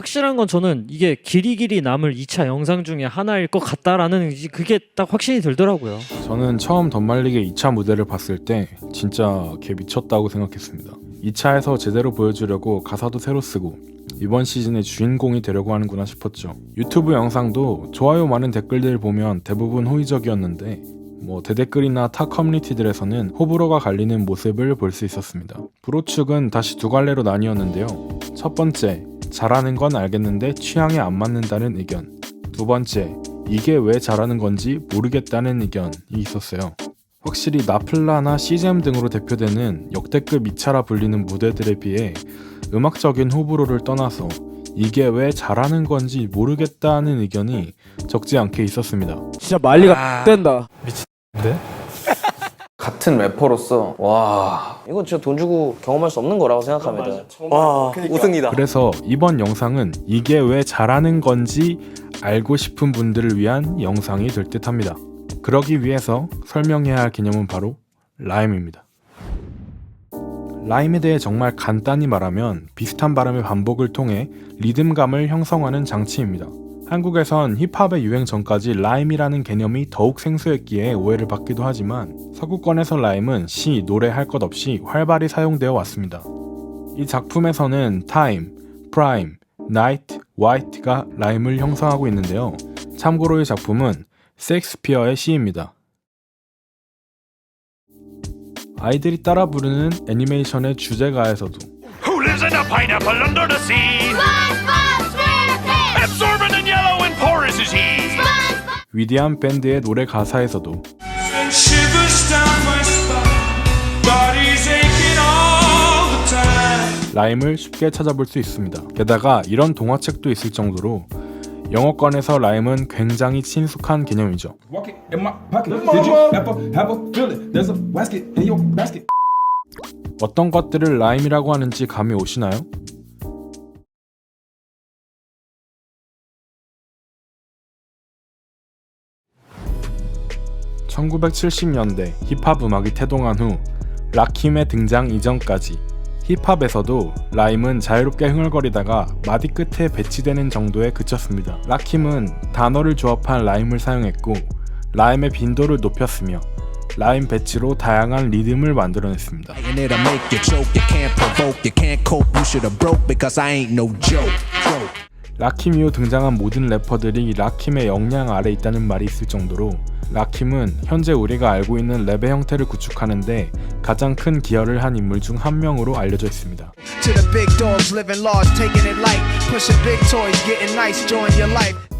확실한 건 저는 이게 길이 남을 2차 영상 중에 하나일 것 같다라는 그게 딱 확신이 들더라고요. 저는 처음 덤말릭의 2차 무대를 봤을 때 진짜 걔 미쳤다고 생각했습니다. 2차에서 제대로 보여주려고 가사도 새로 쓰고 이번 시즌의 주인공이 되려고 하는구나 싶었죠. 유튜브 영상도 좋아요 많은 댓글들 보면 대부분 호의적이었는데 대댓글이나 타 커뮤니티들에서는 호불호가 갈리는 모습을 볼 수 있었습니다. 브로 측은 다시 두 갈래로 나뉘었는데요. 첫 번째, 잘하는 건 알겠는데 취향에 안 맞는다는 의견. 두 번째, 이게 왜 잘하는 건지 모르겠다는 의견이 있었어요. 확실히 나플라나 시잼 등으로 대표되는 역대급 2차라 불리는 무대들에 비해 음악적인 호불호를 떠나서 이게 왜 잘하는 건지 모르겠다는 의견이 적지 않게 있었습니다. 진짜 말리가 된다. 네? 같은 래퍼로서 와 이건 진짜 돈 주고 경험할 수 없는 거라고 생각합니다. 와 우승이다. 그래서 이번 영상은 이게 왜 잘하는 건지 알고 싶은 분들을 위한 영상이 될 듯 합니다. 그러기 위해서 설명해야 할 개념은 바로 라임입니다. 라임에 대해 정말 간단히 말하면 비슷한 발음의 반복을 통해 리듬감을 형성하는 장치입니다. 한국에선 힙합의 유행 전까지 라임이라는 개념이 더욱 생소했기에 오해를 받기도 하지만 서구권에서 라임은 시, 노래 할 것 없이 활발히 사용되어 왔습니다. 이 작품에서는 타임, 프라임, 나이트, 화이트가 라임을 형성하고 있는데요. 참고로 이 작품은 셰익스피어의 시입니다. 아이들이 따라 부르는 애니메이션의 주제가에서도 Who lives in a pineapple under the sea? Absorbent and yellow and porous is he. 위대한 밴드의 노래 가사에서도 Shivers down my spine. Body's aching all the time. 라임을 쉽게 찾아볼 수 있습니다. 게다가 이런 동화책도 있을 정도로 영어권에서 라임은 굉장히 친숙한 개념이죠. Walk it in my pocket. Did you ever have a feeling? There's a basket in your basket. 어떤 것들을 라임이라고 하는지 감이 오시나요? (1970년대) 힙합 음악이 태동한 후 라킴의 등장 이전까지 힙합에서도 라임은 자유롭게 흥얼거리다가 마디 끝에 배치되는 정도에 그쳤습니다. 라킴은 단어를 조합한 라임을 사용했고 라임의 빈도를 높였으며 라임 배치로 다양한 리듬을 만들어냈습니다. 라킴 이후 등장한 모든 래퍼들이 라킴의 역량 아래 있다는 말이 있을 정도로 라킴은 현재 우리가 알고 있는 랩의 형태를 구축하는데 가장 큰 기여를 한 인물 중 한 명으로 알려져 있습니다.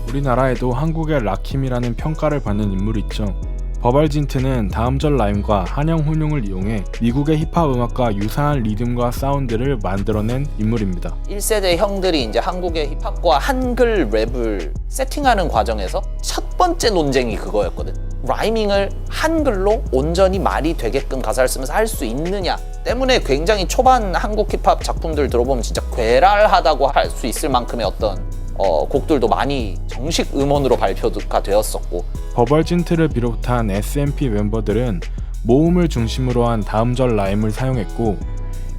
우리나라에도 한국의 라킴이라는 평가를 받는 인물이 있죠. 버벌진트는 다음절 라임과 한영 혼용을 이용해 미국의 힙합 음악과 유사한 리듬과 사운드를 만들어낸 인물입니다. 1세대 형들이 이제 한국의 힙합과 한글 랩을 세팅하는 과정에서 첫 번째 논쟁이 그거였거든. 라이밍을 한글로 온전히 말이 되게끔 가사를 쓰면서 할 수 있느냐 때문에 굉장히 초반 한국 힙합 작품들 들어보면 진짜 괴랄하다고 할 수 있을 만큼의 어떤 곡들도 많이 정식 음원으로 발표가 되었었고, 버벌진트를 비롯한 SMP 멤버들은 모음을 중심으로 한 다음절 라임을 사용했고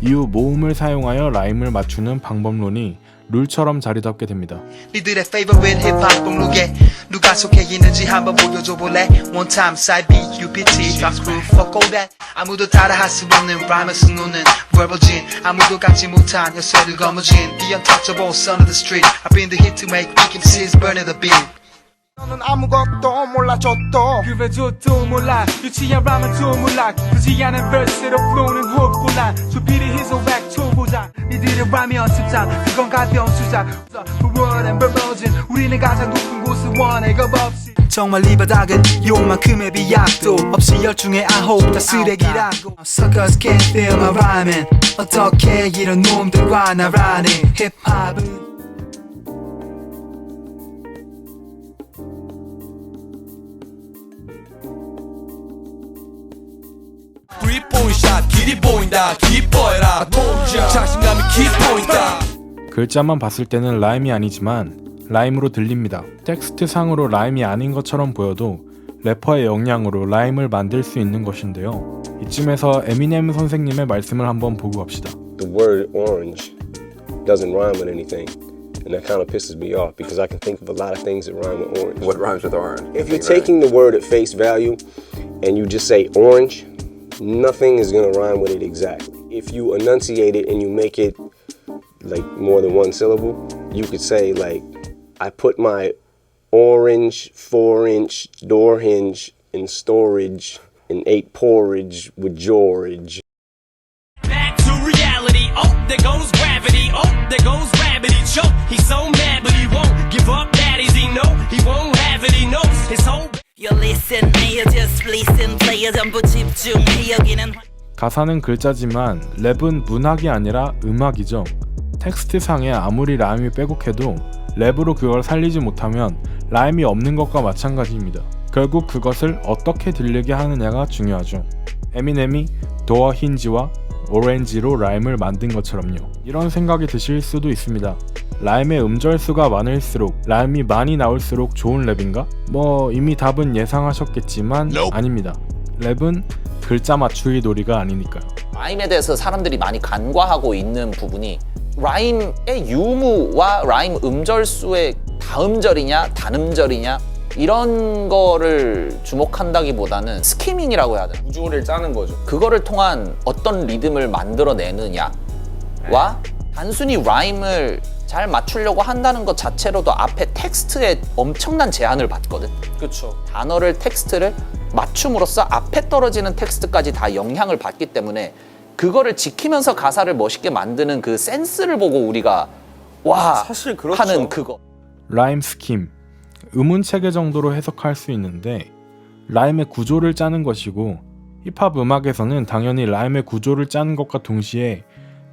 이후 모음을 사용하여 라임을 맞추는 방법론이 룰처럼 자리 잡게 됩니다. 니들의 favorite 힙합 목록에 누가 속해 있는지 한번 보여줘 볼래? One time side B UPT drop screw fuck all that. 아무도 따라할 수 없는 라임을 승노는 verbal 아무도 갖지 못한 열쇠를 거머쥔 The untouchable son of the street. I've been the hit to make big MCs burning the beat. 너는 아무것도 몰라줘도 그래줘도 몰라 유치한 라면도 몰라 그지 않은 verse로 flow는 호흡곤란 조피리 희소백 초보자 니들의 라면 연습장 그건 가벼운 수작 Forward and verbal 우리는 가장 높은 곳을 원해 겁없이 정말 이 바닥은 요만큼의 비약도 없이 열중의 아홉 다 쓰레기라고 Suckers can't feel my rhyming 어떻게 이런 놈들과 나란히 힙합은 길이 보인다 기뻐해라 자신감이 기뻐인다. 글자만 봤을 때는 라임이 아니지만 라임으로 들립니다. 텍스트 상으로 라임이 아닌 것처럼 보여도 래퍼의 역량으로 라임을 만들 수 있는 것인데요. 이쯤에서 에미넴 선생님의 말씀을 한번 보고 갑시다. The word orange doesn't rhyme with anything. And that kind of pisses me off because I can think of a lot of things that rhyme with orange. What rhymes with orange? If you're taking the word at face value and you just say orange, nothing is going to rhyme with it exactly. If you enunciate it and you make it like more than one syllable, you could say like, I put my orange 4-inch door hinge in storage and ate porridge with George. Back to reality. Oh, there goes gravity. Oh, there goes gravity. Choke. He's so mad, but he won't give up. Daddies, he know he won't have it. He knows his whole. You listen, you just listen. Play 전부 집중해 여기는. 가사는 글자지만 랩은 문학이 아니라 음악이죠. 텍스트상에 아무리 라임이 빼곡해도 랩으로 그걸 살리지 못하면 라임이 없는 것과 마찬가지입니다. 결국 그것을 어떻게 들리게 하느냐가 중요하죠. 에미넴이 도어 힌지와 오렌지로 라임을 만든 것처럼요. 이런 생각이 드실 수도 있습니다. 라임의 음절수가 많을수록 라임이 많이 나올수록 좋은 랩인가? 뭐 이미 답은 예상하셨겠지만 아닙니다. 랩은 글자 맞추기 놀이가 아니니까요. 라임에 대해서 사람들이 많이 간과하고 있는 부분이 라임의 유무와 라임 음절수의 다음절이냐 단음절이냐 이런 거를 주목한다기보다는 스키밍이라고 해야 되나? 구조를 짜는 거죠. 그거를 통한 어떤 리듬을 만들어내느냐와 단순히 라임을 잘 맞추려고 한다는 것 자체로도 앞에 텍스트에 엄청난 제한을 받거든. 그렇죠. 단어를 텍스트를 맞춤으로써 앞에 떨어지는 텍스트까지 다 영향을 받기 때문에 그거를 지키면서 가사를 멋있게 만드는 그 센스를 보고 우리가 와 사실 그렇죠. 하는 그거. 라임 스킴, 의문 체계 정도로 해석할 수 있는데 라임의 구조를 짜는 것이고 힙합 음악에서는 당연히 라임의 구조를 짜는 것과 동시에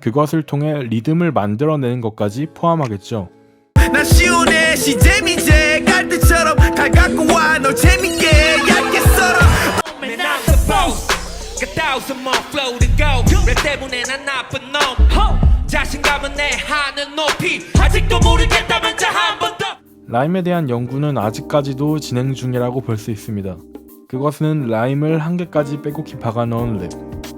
그것을 통해 리듬을 만들어내는 것까지 포함하겠죠. 난 쉬운해 시재미제 갈대처럼 갈 갖고 와 널 재밌게 얇게 썰어. Man I'm the boss. Got 1,000 more flow to go. 랩 때문에 난 나쁜 놈. 자신감은 내 하는 높이. 아직도 모르겠다면 자 한 번 더. 라임에 대한 연구는 아직까지도 진행 중이라고 볼 수 있습니다. 그것은 라임을 한 개까지 빼곡히 박아넣은 랩,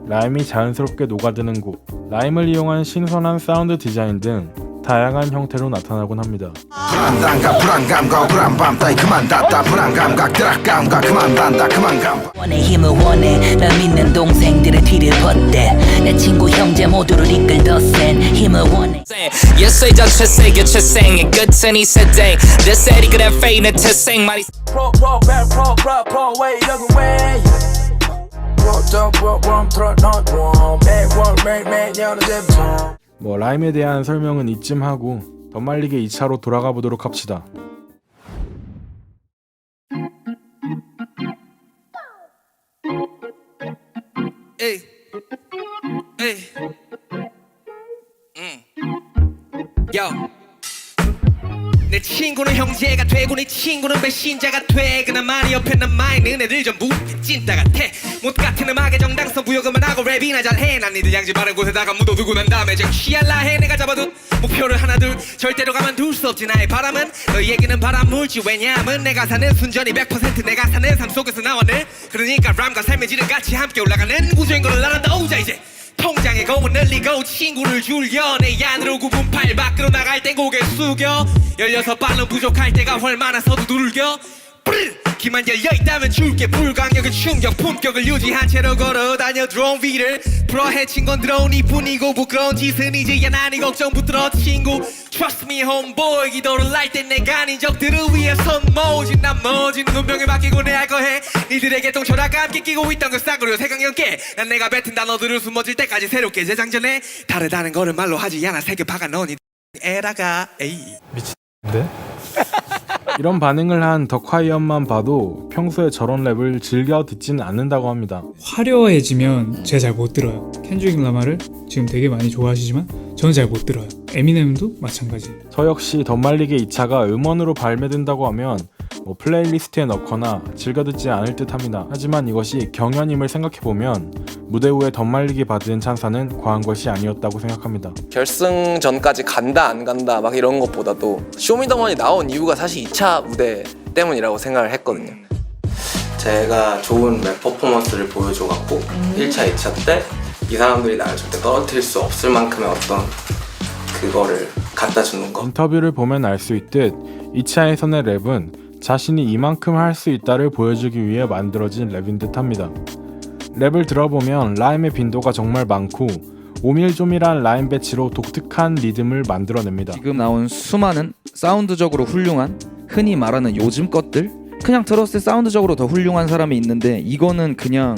라임이 자연스럽게 녹아드는 곡, 라임을 이용한 신선한 사운드 디자인 등 다양한 형태로 나타나곤 합니다. 불안감과 불안감과 불안밤 따위 그만 닫다 불안감과 드락감과 그만 단다 그만 감 원해 힘을 원해 널 믿는 동생들의 뒤를 벗대 내 친구 형제 모두를 이끌 더 센 힘을 원해 예수의 전체 세계 최생의 끝은 이 세대 내 세리 그래 페인의 태생 말이 way 여기 way 뭐 라임에 대한 설명은 이쯤 하고 덧말리게 2차로 돌아가 보도록 합시다. Hey. Hey. Yo. 내 친구는 형제가 되고 내 친구는 배신자가 돼 그나마니 옆에 남아있는 애들 전부 찐따 같아 못 같은 음악의 정당성 부여금만 하고 랩이나 잘해 난 니들 양지 바른 곳에다가 묻어두고 난 다음에 정치할라 해 내가 잡아둔 목표를 하나 둘 절대로 가만둘 수 없지 나의 바람은 너희 얘기는 바람 물지 왜냐하면 내가 사는 순전히 100% 내가 사는 삶 속에서 나와 늘 그러니까 람과 삶의 질은 같이 함께 올라가는 구조인 걸 알아다 오자 이제 통장에 공을 늘리고 친구를 줄여 내 안으로 9분 8 밖으로 나갈 땐 고개 숙여 16발은 부족할 때가 훨 많아서도 두들겨 귀만 열려있다면 줄게 불강력의 충격 품격을 유지한 채로 걸어다녀 드론 위를 풀어 헤친 건 드론이 뿐이고 부끄러운 짓은 이제야 난이 걱정 붙들어 친구 Trust me homeboy 기도를 날 땐 내가 아닌 적들을 위해 손모진 난 머지는 운명에 맡기고 내 할 거 해 니들에게 똥철학 함께 끼고 있던 걸 싸구려 색강연께 난 내가 뱉은 단어들을 숨어질 때까지 새롭게 재장전해 다르다는 거를 말로 하지 않아 새겨 박아 넣으니 에라가 에이 미친데? 이런 반응을 한 덕화이언만 봐도 평소에 저런 랩을 즐겨 듣진 않는다고 합니다. 화려해지면 제가 잘 못 들어요. 켄드릭 라마를 지금 되게 많이 좋아하시지만 저는 잘 못 들어요. 에미넴도 마찬가지. 저 역시 덧말리게 2차가 음원으로 발매된다고 하면 뭐 플레이리스트에 넣거나 즐겨 듣지 않을 듯 합니다. 하지만 이것이 경연임을 생각해보면 무대 후에 덧말리기 받은 찬사는 과한 것이 아니었다고 생각합니다. 결승전까지 간다 안 간다 막 이런 것보다도 쇼미더머니 나온 이유가 사실 2차 무대 때문이라고 생각을 했거든요. 제가 좋은 랩 퍼포먼스를 보여줘갖고 1차, 2차 때 이 사람들이 나를 절대 떨어뜨릴 수 없을 만큼의 어떤 그거를 갖다 주는 거. 인터뷰를 보면 알 수 있듯 2차에선의 랩은 자신이 이만큼 할 수 있다를 보여주기 위해 만들어진 랩인 듯합니다. 랩을 들어보면 라임의 빈도가 정말 많고 오밀조밀한 라임 배치로 독특한 리듬을 만들어냅니다. 지금 나온 수많은 사운드적으로 훌륭한 흔히 말하는 요즘 것들 그냥 들었을 때 사운드적으로 더 훌륭한 사람이 있는데 이거는 그냥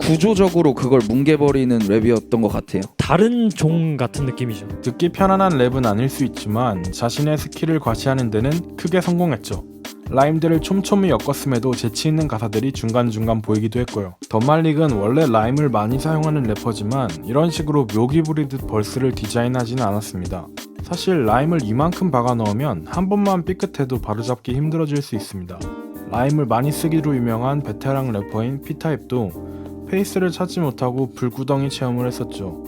구조적으로 그걸 뭉개버리는 랩이었던 것 같아요. 다른 종 같은 느낌이죠. 듣기 편안한 랩은 아닐 수 있지만 자신의 스킬을 과시하는 데는 크게 성공했죠. 라임들을 촘촘히 엮었음에도 재치있는 가사들이 중간중간 보이기도 했고요. 덤말릭은 원래 라임을 많이 사용하는 래퍼지만 이런 식으로 묘기 부리듯 벌스를 디자인하지는 않았습니다. 사실 라임을 이만큼 박아 넣으면 한 번만 삐끗해도 바로잡기 힘들어질 수 있습니다. 라임을 많이 쓰기로 유명한 베테랑 래퍼인 P타입도 페이스를 찾지 못하고 불구덩이 체험을 했었죠.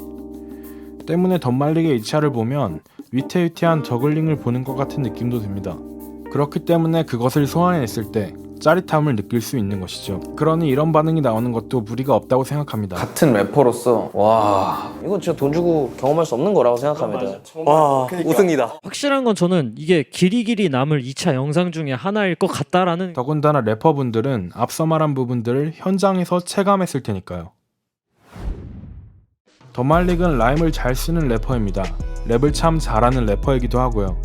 때문에 덤말릭의 2차를 보면 위태위태한 저글링을 보는 것 같은 느낌도 듭니다. 그렇기 때문에 그것을 소화해냈을 때 짜릿함을 느낄 수 있는 것이죠. 그러니 이런 반응이 나오는 것도 무리가 없다고 생각합니다. 같은 래퍼로서 와 이건 진짜 돈 주고 경험할 수 없는 거라고 생각합니다. 와 우승이다. 확실한 건 저는 이게 길이 남을 2차 영상 중에 하나일 것 같다라는. 더군다나 래퍼분들은 앞서 말한 부분들을 현장에서 체감했을 테니까요. 덤말릭은 라임을 잘 쓰는 래퍼입니다. 랩을 참 잘하는 래퍼이기도 하고요.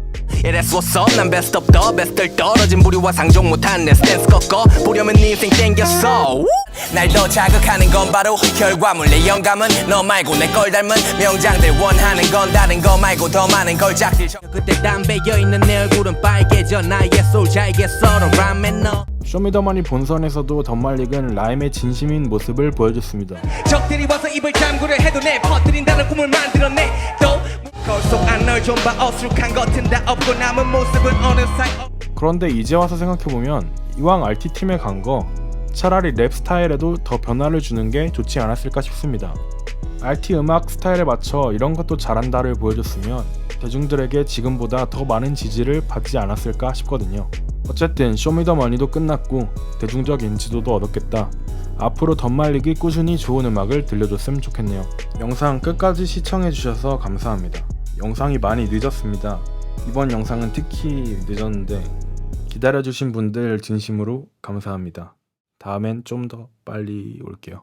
Yeah, that's what's up. 난 best of the best들 떨어진 무리와 상종 못한 내 스탠스 꺾어 보려면 네 인생 땡겼어. 날 더 자극하는 건 바로 결과물. 내 영감은 너 말고 내 걸 닮은 명장들 원하는 건 다른 거 말고 더 많은 걸작들. 그때 담배 여있는 내 얼굴은 빨개져 나의 소울 잘게 썰어 람맨 너. 쇼미더머니 본선에서도 덤말릭은 라임의 진심인 모습을 보여줬습니다. 적들이 와서 입을 잠그려 해도 내 퍼뜨린다는 꿈을 만들어내 또 거울 속 안 널 좀 봐 어수룩한 것은 다 없고 남은 모습은 어느 사이. 그런데 이제 와서 생각해보면 이왕 RT팀에 간 거 차라리 랩 스타일에도 더 변화를 주는 게 좋지 않았을까 싶습니다. RT 음악 스타일에 맞춰 이런 것도 잘한다를 보여줬으면 대중들에게 지금보다 더 많은 지지를 받지 않았을까 싶거든요. 어쨌든 쇼미더머니도 끝났고 대중적 인지도도 얻었겠다. 앞으로 덤말릭이 꾸준히 좋은 음악을 들려줬으면 좋겠네요. 영상 끝까지 시청해주셔서 감사합니다. 영상이 많이 늦었습니다. 이번 영상은 특히 늦었는데 기다려주신 분들 진심으로 감사합니다. 다음엔 좀 더 빨리 올게요.